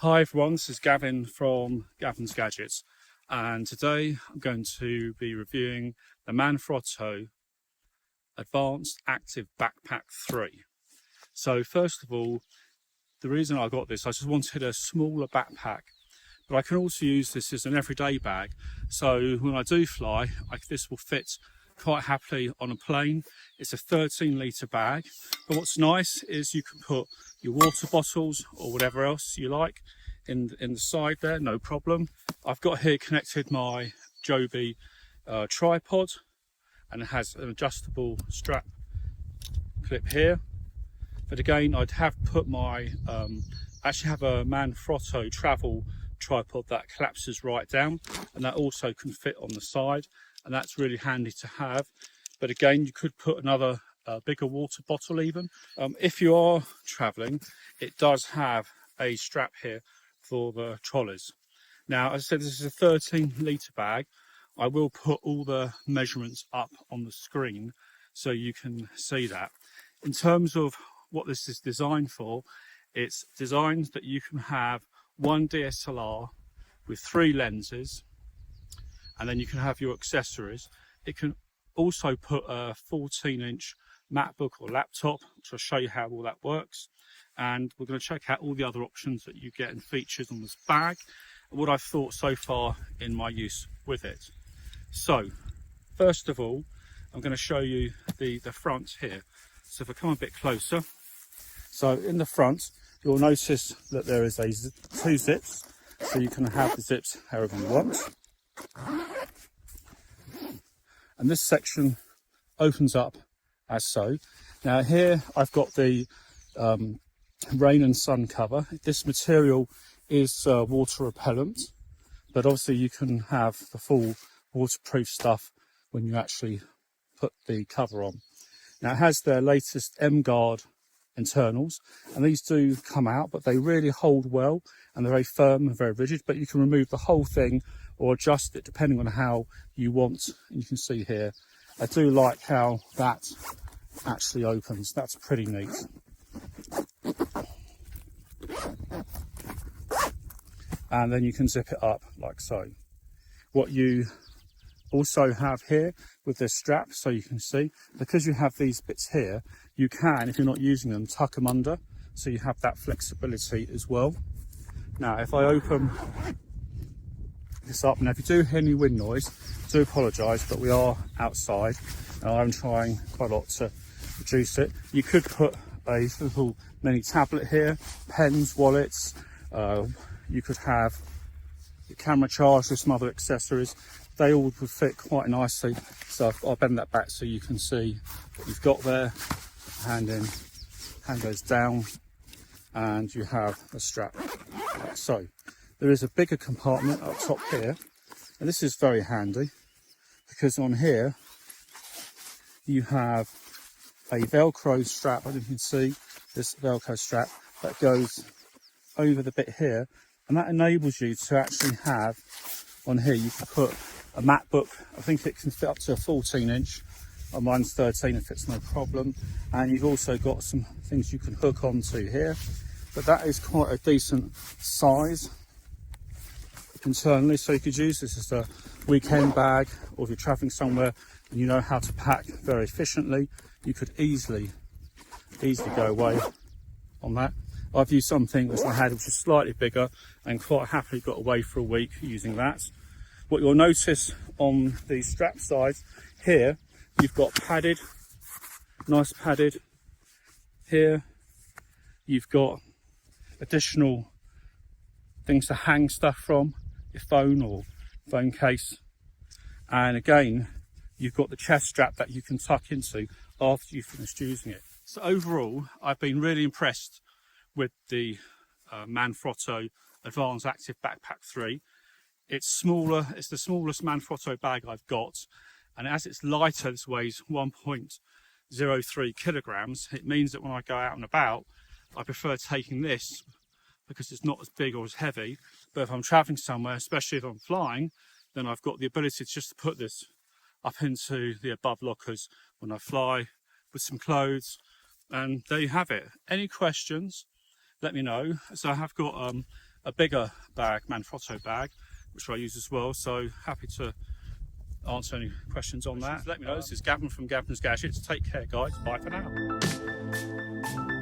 Hi everyone, this is Gavin from Gavin's Gadgets, and today I'm going to be reviewing the Manfrotto Advanced Active Backpack 3. So first of all, the reason I got this, I just wanted a smaller backpack, but I can also use this as an everyday bag. So when I do fly, this will fit quite happily on a plane. It's a 13-litre bag, but what's nice is you can put your water bottles or whatever else you like in the side there, no problem. I've got here connected my Joby tripod, and it has an adjustable strap clip here. But again, I'd have put my actually have a Manfrotto travel tripod that collapses right down, and that also can fit on the side, and that's really handy to have. But again, you could put another bigger water bottle even. If you are traveling, it does have a strap here for the trolleys. Now, as I said, this is a 13-litre bag. I will put all the measurements up on the screen so you can see that. In terms of what this is designed for, it's designed that you can have one DSLR with 3 lenses, and then you can have your accessories. It can also put a 14-inch MacBook or laptop, which I'll show you how all that works. And we're going to check out all the other options that you get and features on this bag, and what I've thought so far in my use with it. So, first of all, I'm going to show you the front here. So if I come a bit closer, so in the front, you'll notice that there is 2 zips, so you can have the zips however you want. And this section opens up as so. Now here I've got the rain and sun cover. This material is water repellent, but obviously you can have the full waterproof stuff when you actually put the cover on. Now it has their latest M-Guard internals, and these do come out, but they really hold well, and they're very firm and very rigid, but you can remove the whole thing or adjust it depending on how you want. And you can see here, I do like how that actually opens. That's pretty neat. And then you can zip it up like so. What you also have here with this strap, so you can see, because you have these bits here, you can, if you're not using them, tuck them under, so you have that flexibility as well. Now if I open this up, and if you do hear any wind noise, I do apologise, but we are outside and I'm trying quite a lot to reduce it. You could put a little mini tablet here, pens, wallets, you could have your camera charger, some other accessories. They all would fit quite nicely. So I'll bend that back so you can see what you've got there. Hand in, hand goes down, and you have a strap like so. There is a bigger compartment up top here, and this is very handy because on here you have a Velcro strap, as you can see, this Velcro strap that goes over the bit here, and that enables you to actually have on here, you can put a MacBook. I think it can fit up to a 14-inch. Mine's 13, it fits no problem. And you've also got some things you can hook onto here, but that is quite a decent size internally, so you could use this as a weekend bag, or if you're traveling somewhere and you know how to pack very efficiently, you could easily go away on that. I've used something which I had which is slightly bigger and quite happily got away for a week using that. What you'll notice on the strap sides here, you've got padded, nice padded. Here you've got additional things to hang stuff from, your phone or phone case. And again, you've got the chest strap that you can tuck into after you've finished using it. So overall, I've been really impressed with the Manfrotto Advanced Active Backpack 3. It's smaller, it's the smallest Manfrotto bag I've got, and as it's lighter, this weighs 1.03 kilograms. It means that when I go out and about, I prefer taking this because it's not as big or as heavy. But if I'm traveling somewhere, especially if I'm flying, then I've got the ability to just put this up into the above lockers when I fly with some clothes, and there you have it. Any questions, let me know. So I have got a bigger bag, Manfrotto bag, which I use as well. So happy to answer any questions on that. Let me know. This is Gavin from Gavin's Gadgets. Take care, guys. Bye for now.